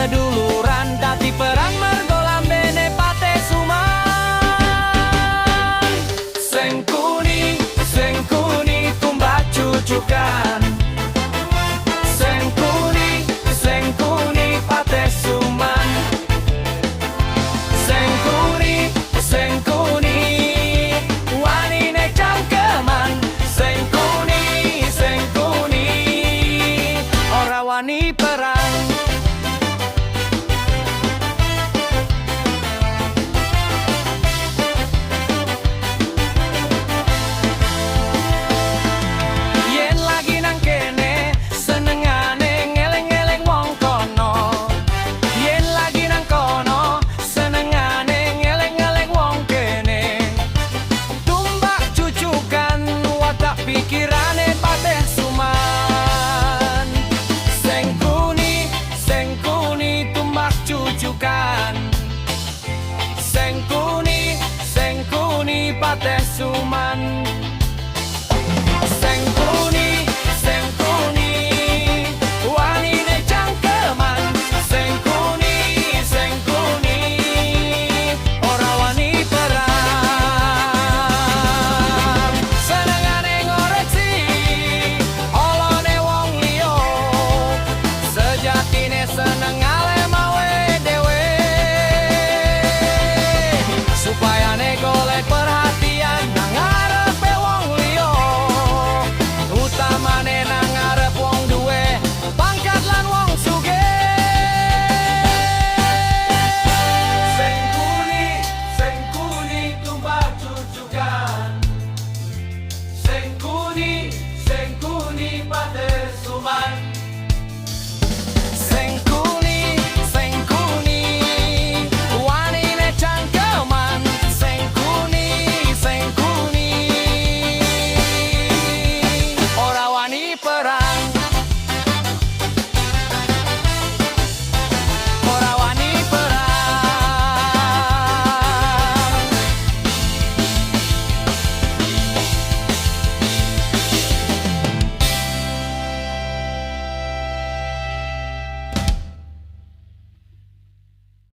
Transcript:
seduluran dadi perang mergo lambene pate suman. Sing kuni tumbak cucukan. Sing kuni pate suman. Sing kuni wanine cangkeman. Sing kuni ora wani perang. Yen lagi nang kene senengane ngeleng-ngeleng wong kono. Yen lagi nang kono senengane ngeleng-ngeleng wong kene. Tumbak cucukan watak pikirane pateh suman. Sing kuni tumbak cucukan. Sing kuni pateh suman.